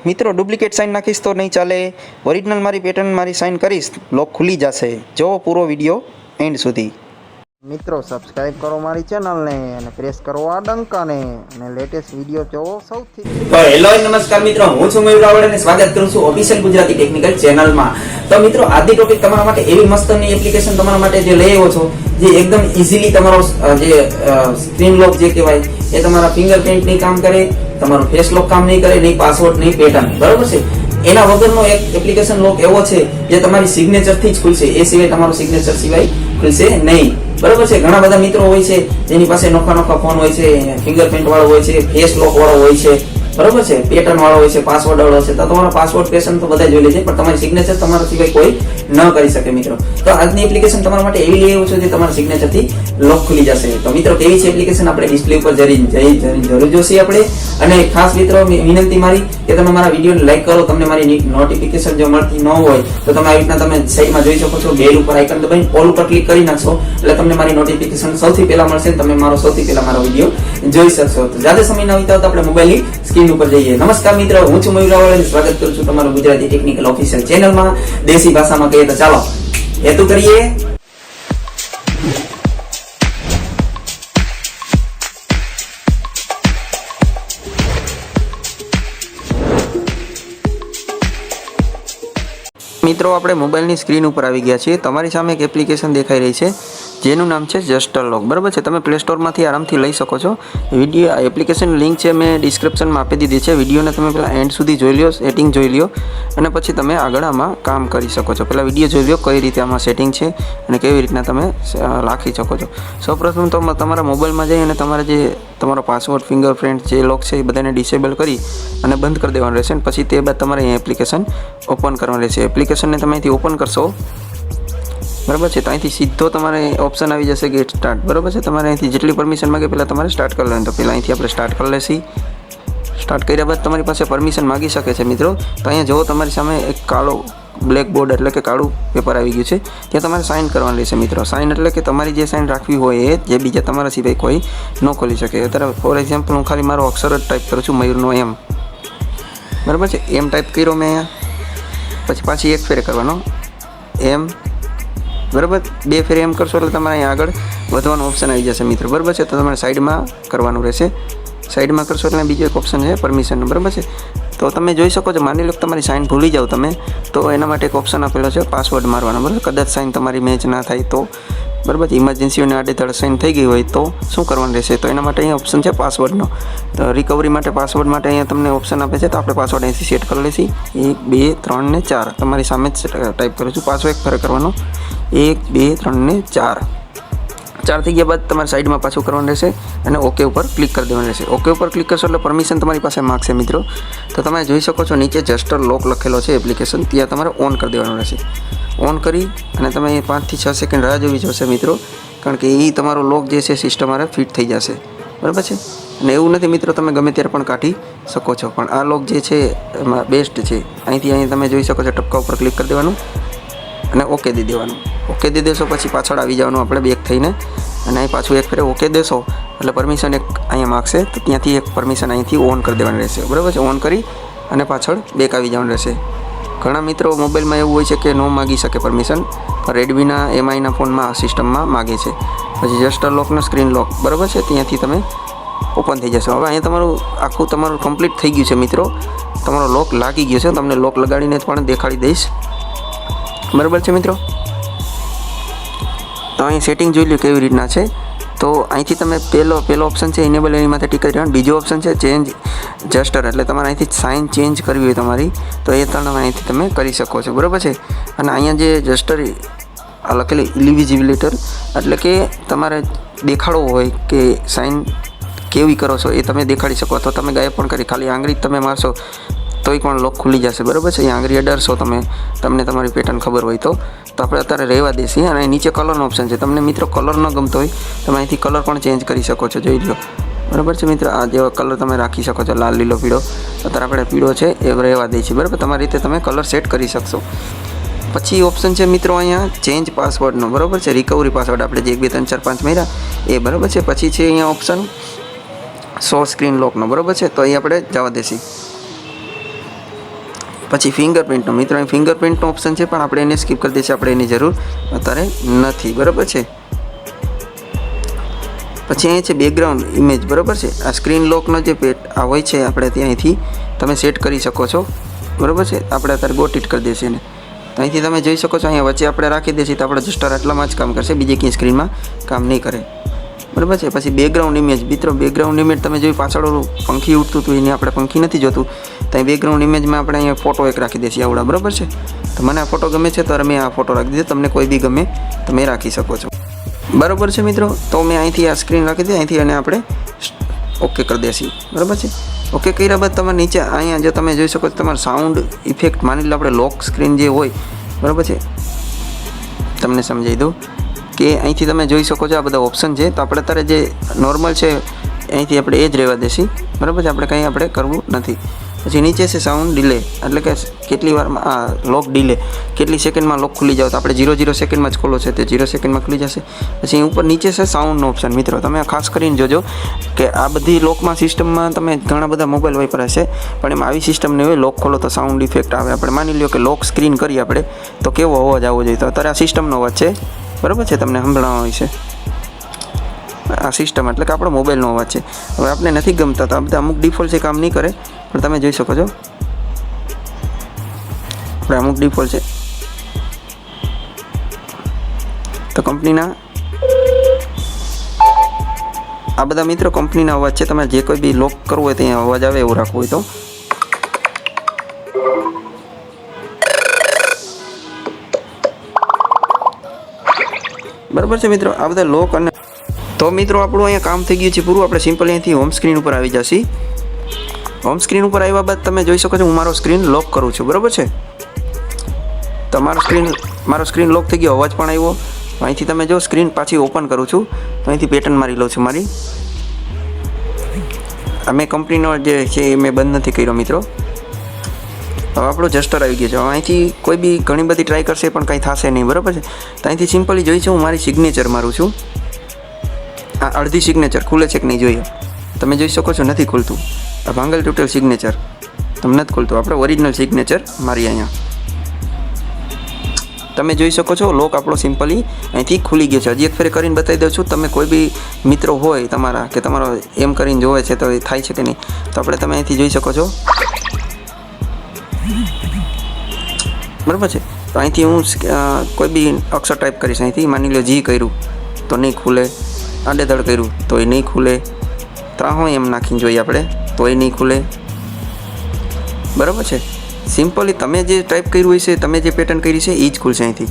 મિત્રો duplicate sign નાખીશ તો નહીં ચાલે, ઓરિજિનલ મારી પેટર્ન મારી સાઇન કરીશ લોક ખુલી જશે. જોવો પૂરો વિડીયો એન્ડ સુધી. મિત્રો સબસ્ક્રાઇબ કરો મારી ચેનલને અને પ્રેસ કરો આ ડંકાને અને લેટેસ્ટ વિડીયો જોવો સૌથી. તો હેલો નમસ્કાર મિત્રો, હું છું મયુર રાવળ અને સ્વાગત કરું છું ઓફિશિયલ ગુજરાતી ટેકનિકલ ચેનલમાં. તો મિત્રો આજની ટોપિક તમારા માટે એવી મસ્તની એપ્લિકેશન તમારા માટે જે લઈ આવ્યો છો, જે એકદમ ઇઝીલી તમારો જે સ્ક્રીન લોક જે કહેવાય એ તમારા ફિંગરપ્રિન્ટ નહીં કામ કરે, તમારો ફેસ લોક કામ નહીં કરે, નહીં પાસવર્ડ નહીં પેટર્ન, બરોબર છે. એના વગરનો એક એપ્લિકેશન લોક એવો છે જે તમારી સિગ્નેચર થી જ ખુલશે, એ સિવાય તમારો સિગ્નેચર સિવાય ખુલશે નહીં, બરોબર છે. ઘણા બધા મિત્રો હોય છે જેની પાસે નોખા ફોન હોય છે, ફિંગરપ્રિન્ટ વાળો હોય છે, ફેસ લોક વાળો હોય છે, બરોબર છે, પેટર્ન વાળો હોય છે, પાસવર્ડ વાળો છે. તો તમારો પાસવર્ડ પેટર્ન તો બધા જોઈ લેશે, પણ તમારી સિગ્નેચર તમારા સિવાય કોઈ ન કરી શકે મિત્રો. તો આજની એપ્લિકેશન તમારા માટે એવી લઈ આવ્યું છે જે તમારા સિગ્નેચર થી લોક ખુલી જશે. તો મિત્રો કેવી છે એપ્લિકેશન આપણે ડિસ્પ્લે ઉપર જરૂર જોશે આપણે. અને ખાસ મિત્રો વિનંતી મારી કે તમે મારા વિડીયોને લાઈક કરો. તમને મારી નોટિફિકેશન જો મળતી ન હોય તો તમે આવી રીતના તમે સાઈડમાં જોઈ શકો છો, બેલ ઉપર આઇકન દબાઈને ઓલ ઉપર ક્લિક કરી નાખશો એટલે તમને મારી નોટિફિકેશન સૌથી પહેલા મળશે, તમે મારો સૌથી પહેલા મારો વિડીયો જોઈ શકશો. તો જ્યાદા સમય ન વિતાવતા આપણે મોબાઈલની સ્ક્રીન ઉપર જઈએ. નમસ્કાર મિત્રો, હું છું મયુર રાવળ અને સ્વાગત કરું છું તમારું ગુજરાતી ટેકનિકલ ઓફિશિયલ ચેનલમાં. દેશી ભાષામાં કહીએ તો ચાલો હેતુ કરીએ. મિત્રો આપણે મોબાઈલની સ્ક્રીન ઉપર આવી ગયા છીએ. તમારી સામે એક એપ્લિકેશન દેખાઈ રહી છે જેનું નામ છે જસ્ટર લોક, બરાબર છે. તમે પ્લે સ્ટોરમાંથી આરામથી લઈ શકો છો. વિડીયો એપ્લિકેશન લિંક છે મેં ડિસ્ક્રિપ્શનમાં આપી દીધી છે. વિડીયોને તમે પહેલાં એન્ડ સુધી જોઈ લો, સેટિંગ જોઈ લો અને પછી તમે આગળ આમાં કામ કરી શકો છો. પહેલાં વિડીયો જોઈ લો કઈ રીતે આમાં સેટિંગ છે અને કેવી રીતના તમે રાખી શકો છો. સૌપ્રથમ તો તમારા મોબાઈલમાં જઈ અને તમારો પાસવર્ડ, ફિંગરપ્રિન્ટ જે લોક છે એ બધાને ડિસેબલ કરી અને બંધ કરી દેવાનું રહેશે. અને પછી તે બાદ તમારે અહીં એપ્લિકેશન ઓપન કરવાનું રહેશે. એપ્લિકેશનને તમે અહીંથી ઓપન કરશો, બરાબર છે, તો અહીંથી સીધો તમારે ઓપ્શન આવી જશે ગેટ સ્ટાર્ટ, બરાબર છે. તમારે અહીંથી જેટલી પરમિશન માગે પહેલાં તમારે સ્ટાર્ટ કરી લેવાનું. તો પહેલાં અહીંથી આપણે સ્ટાર્ટ કરી લઈશું. સ્ટાર્ટ કર્યા બાદ તમારી પાસે પરમિશન માગી શકે છે મિત્રો. તો અહીંયા જુઓ તમારી સામે એક કાળો બ્લેક બોર્ડ એટલે કે કાળું પેપર આવી ગયું છે, ત્યાં તમારે સાઇન કરવાનું રહેશે મિત્રો. સાઇન એટલે કે તમારી જે સાઇન રાખવી હોય એ જે બીજા તમારા સિવાય કોઈ ન ખોલી શકે. અત્યારે ફોર એક્ઝામ્પલ હું ખાલી મારો અક્ષર જ ટાઈપ કરું છું, મયુરનો એમ, બરાબર છે. એમ ટાઈપ કર્યો મેં અહીંયા, પછી પાછી એક ફેરે કરવાનો એમ, બરાબર. બે ફેર એમ કરશો એટલે તમારે અહીંયા આગળ વધવાનું ઓપ્શન આવી જશે મિત્રો, બરાબર છે. તો તમારે સાઈડમાં કરવાનું રહેશે. સાઈડમાં કરશો એટલે બીજો એક ઓપ્શન છે પરમિશનનો, બરાબર છે. તો તમે જોઈ શકો છો, માની લો કે તમારી સાઇન ભૂલી જાઓ તમે, તો એના માટે એક ઓપ્શન આપેલો છે પાસવર્ડ મારવાનો, બરાબર. કદાચ સાઇન તમારી મેચ ના થાય તો, બરાબર છે, ઇમરજન્સીઓને આડેધડ સાઇન થઈ ગઈ હોય તો શું કરવાનું રહેશે? તો એના માટે અહીંયા ઓપ્શન છે પાસવર્ડનો. તો રિકવરી માટે પાસવર્ડ માટે અહીંયા તમને ઓપ્શન આપે છે. તો આપણે પાસવર્ડ અહીંથી સેટ કરી લઈશું. 1 2 3 ને 4 તમારી સામે જ ટાઈપ કરું છું. પાછો એક ફરે કરવાનો 1 2 3 ને 4 થઈ ગયા બાદ તમારે સાઈડમાં પાછું કરવાનું રહેશે અને ઓકે ઉપર ક્લિક કરી દેવાનું રહેશે. ઓકે ઉપર ક્લિક કરશો એટલે પરમિશન તમારી પાસે માગશે મિત્રો. તો તમે જોઈ શકો છો નીચે જસ્ટર લોક લખેલો છે એપ્લિકેશન, ત્યાં તમારે ઓન કરી દેવાનું રહેશે. ઓન કરી અને તમે 5 થી 6 સેકન્ડ રાહ જોવી જોશે મિત્રો, કારણ કે એ તમારો લોક જે છે સિસ્ટમ હારે ફિટ થઈ જશે, બરાબર છે. અને એવું નથી મિત્રો તમે ગમે ત્યારે પણ કાઢી શકો છો, પણ આ લોક જે છે એમાં બેસ્ટ છે. અહીં તમે જોઈ શકો છો ટપકા ઉપર ક્લિક કરી દેવાનું અને ઓકે દઈ દેવાનું. ઓકે દઈ દેશો પછી પાછળ આવી જવાનું આપણે બેક થઈને, અને અહીં પાછું એક ફેરે ઓકે દેશો એટલે પરમિશન એક અહીંયા માગશે, તો ત્યાંથી એક પરમિશન અહીંથી ઓન કરી દેવાની રહેશે, બરાબર છે. ઓન કરી અને પાછળ બેક આવી જવાનું રહેશે. ઘણા મિત્રો મોબાઈલમાં એવું હોય છે કે ન માગી શકે પરમિશન, પણ રેડમીના એમઆઈના ફોનમાં સિસ્ટમમાં માગે છે. પછી જસ્ટર લોકનો સ્ક્રીન લોક, બરાબર છે, ત્યાંથી તમે ઓપન થઈ જશે. હવે અહીંયા તમારું કમ્પ્લીટ થઈ ગયું છે મિત્રો, તમારો લોક લાગી ગયો છે. તમને લોક લગાડીને પણ દેખાડી દઈશ, બરાબર છે મિત્રો. તો અહીં સેટિંગ જોઈ લો કેવી રીતના છે. તો અહીંથી તમે પહેલો ઓપ્શન છે ઇનેબલ, એની માથે ટીક કરી દેવાનું. બીજો ઓપ્શન છે ચેન્જ જસ્ટર, એટલે તમારે અહીંથી સાઇન ચેન્જ કરવી હોય તમારી તો એ તમે અહીંથી તમે કરી શકો છો, બરાબર છે. અને અહીંયા જે જસ્ટર લખેલી ઇલિવિઝિબિલિટર એટલે કે તમારે દેખાડવો હોય કે સાઇન કેવી કરો છો એ તમે દેખાડી શકો, અથવા તમે ગાયબ પણ કરી ખાલી આંગળી તમે મારશો તોય પણ લોક ખુલી જશે, બરાબર છે. અહીંયા આંગળી અડાડશો તમને તમારી પેટર્ન ખબર હોય તો આપણે અત્યારે રહેવા દઈશું. અને નીચે કલરનો ઓપ્શન છે, તમને મિત્રો કલર ન ગમતો હોય તમે અહીંથી કલર પણ ચેન્જ કરી શકો છો, જોઈ લો, બરાબર છે મિત્રો. આ જેવો કલર તમે રાખી શકો છો, લાલ, લીલો, પીળો. અત્યારે આપણે પીળો છે એ રહેવા દઈએ છીએ, બરાબર. તમારી રીતે તમે કલર સેટ કરી શકશો. પછી ઓપ્શન છે મિત્રો અહીંયા ચેન્જ પાસવર્ડનો, બરાબર છે. રિકવરી પાસવર્ડ આપણે જે 1 2 3 4 5 માર્યા એ, બરાબર છે. પછી છે અહીંયા ઓપ્શન શો સ્ક્રીન લોકનો, બરાબર છે. તો અહીં આપણે જવા દઈશું. પછી ફિંગરપ્રિન્ટનો મિત્રો અહીં ફિંગરપ્રિન્ટનો ઓપ્શન છે પણ આપણે એને સ્કીપ કરી દઈશું, આપણે એની જરૂર અત્યારે નથી, બરાબર છે. પછી અહીં છે બેકગ્રાઉન્ડ ઇમેજ, બરાબર છે. આ સ્ક્રીન લોકનો જે આ હોય છે આપણે ત્યાંથી તમે સેટ કરી શકો છો, બરાબર છે. આપણે અત્યારે ગોટ ઇટ કરી દઈશું એને. તો અહીંથી તમે જોઈ શકો છો અહીંયા વચ્ચે આપણે રાખી દઈશું તો આપણે જસ્ટર આટલામાં જ કામ કરશે, બીજે ક્યાંય સ્ક્રીનમાં કામ નહીં કરે, બરાબર છે. પછી બેકગ્રાઉન્ડ ઇમેજ મિત્રો, બેકગ્રાઉન્ડ ઇમેજ તમે જોઈ પાછળ પંખી ઉડતું હતું એને આપણે પંખી નથી જોતું, તો અહીં બેકગ્રાઉન્ડ ઇમેજમાં આપણે અહીંયા ફોટો એક રાખી દઈશું આવડા, બરાબર છે. તો મને આ ફોટો ગમે છે તો મેં આ ફોટો રાખી દીધો, તમને કોઈ બી ગમે તમે રાખી શકો છો, બરાબર છે મિત્રો. તો મેં અહીંથી આ સ્ક્રીન રાખી દીધી, અહીંથી અને આપણે ઓકે કરી દઈશું, બરાબર છે. ઓકે કર્યા બાદ તમારે નીચે અહીંયા જો તમે જોઈ શકો છો તમારે સાઉન્ડ ઇફેક્ટ, માની લો આપણે લોક સ્ક્રીન જે હોય, બરાબર છે, તમને સમજાવી દઉં કે અહીંથી તમે જોઈ શકો છો આ બધા ઓપ્શન છે. તો આપણે અત્યારે જે નોર્મલ છે અહીંથી આપણે એ જ રહેવા દેશી, બરાબર છે, આપણે કંઈ આપણે કરવું નથી. પછી નીચે છે સાઉન્ડ ડિલે, એટલે કે કેટલી વારમાં આ લોક ડિલે, કેટલી સેકન્ડમાં લોક ખુલી જાવ, તો આપણે 0.0 સેકન્ડમાં જ ખોલો છે તે 0 સેકન્ડમાં ખુલી જશે. પછી ઉપર નીચે છે સાઉન્ડનો ઓપ્શન મિત્રો, તમે ખાસ કરીને જોજો કે આ બધી લોકમાં સિસ્ટમમાં તમે ઘણા બધા મોબાઈલ વાપરે છે પણ એમાં આવી સિસ્ટમ નહીં હોય, લોક ખોલો તો સાઉન્ડ ઇફેક્ટ આવે. આપણે માની લો કે લોક સ્ક્રીન કરીએ આપણે તો કેવો અવાજ આવવો જોઈએ, તો અત્યારે આ સિસ્ટમનો અવાજ છે, બરાબર છે, તમને સંભળાવવાનો હોય છે આ સિસ્ટમ, એટલે કે આપણો મોબાઈલનો અવાજ છે. હવે આપણે નથી ગમતા તો આ બધા અમુક ડિફોલ્ટ છે કામ નહીં કરે, પણ તમે જોઈ શકો છો આપણે અમુક ડિફોલ્ટ છે. તો કંપનીના આ બધા મિત્રો કંપનીના અવાજ છે, તમારે જે કોઈ બી લોક કરવું હોય ત્યાં અવાજ આવે એવું રાખવું હોય તો. બરાબર છે મિત્રો, આ બધા લોક. અને તો મિત્રો આપણું અહીંયા કામ થઈ ગયું છે પૂરું. આપણે સિમ્પલી અહીંથી હોમ સ્ક્રીન ઉપર આવી જશે. હોમ સ્ક્રીન ઉપર આવ્યા બાદ તમે જોઈ શકો છો હું મારો સ્ક્રીન લોક કરું છું, બરાબર છે. તો મારો સ્ક્રીન લોક થઈ ગયો, અવાજ પણ આવ્યો. અહીંથી તમે જો સ્ક્રીન પાછી ઓપન કરું છું તો અહીંથી પેટર્ન મારી લઉં છું મારી. મેં કંપનીનો જે છે એ મેં બંધ નથી કર્યો મિત્રો. હવે આપણો જસ્ટર આવી ગયો છે. હવે અહીંથી કોઈ બી ઘણી બધી ટ્રાય કરશે પણ કંઈ થશે નહીં, બરાબર છે. તો અહીંથી સિમ્પલી જોઈ છે હું મારી સિગ્નેચર મારું છું. આ અડધી સિગ્નેચર ખુલે છે કે નહીં જોઈએ, તમે જોઈ શકો છો નથી ખુલતું. આ ભાંગલ ટોટલ સિગ્નેચર તમને નથી ખુલતું, આપણે ઓરિજિનલ સિગ્નેચર મારી અહીંયા તમે જોઈ શકો છો. લોક આપણો સિમ્પલી અહીંથી ખુલી ગયો છે. હજી એક ફેર કરીને બતાવી દઉં છું, તમે કોઈ બી મિત્રો હોય તમારા કે તમારો એમ કરીને જોવે છે તો એ થાય છે કે નહીં, તો આપણે તમે અહીંથી જોઈ શકો છો, બરાબર છે. તો અહીંથી હું કોઈ બી અક્ષર ટાઈપ કરીશ, અહીંથી માની લો જી કર્યું તો નહીં ખુલે, આડેધડ કર્યું તો એ નહીં ખુલે, ત્રાહો એમ નાખીને જોઈએ આપણે તો એ નહીં ખુલે, બરાબર છે. સિમ્પલી તમે જે ટાઈપ કર્યું હોય છે, તમે જે પેટર્ન કરી છે એ જ ખુલશે અહીંથી,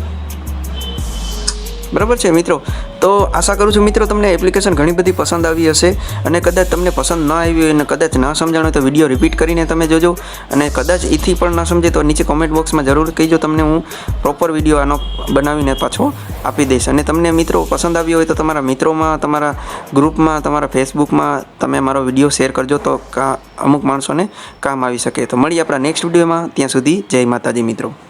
બરાબર છે મિત્રો. તો આશા કરું છું મિત્રો તમને એપ્લિકેશન ઘણી બધી પસંદ આવી હશે, અને કદાચ તમને પસંદ ન આવી હોય અને કદાચ ન સમજાણું હોય તો વિડીયો રિપીટ કરીને તમે જોજો, અને કદાચ એથી પણ ન સમજે તો નીચે કોમેન્ટ બોક્સમાં જરૂર કહેજો, તમને હું પ્રોપર વિડીયો આનો બનાવીને પાછો આપી દઈશ. અને તમને મિત્રો પસંદ આવ્યો હોય તો તમારા મિત્રોમાં, તમારા ગ્રુપમાં, તમારા ફેસબુકમાં તમે મારો વિડીયો શેર કરજો, તો અમુક માણસોને કામ આવી શકે. તો મળીએ આપણા નેક્સ્ટ વિડીયોમાં, ત્યાં સુધી જય માતાજી મિત્રો.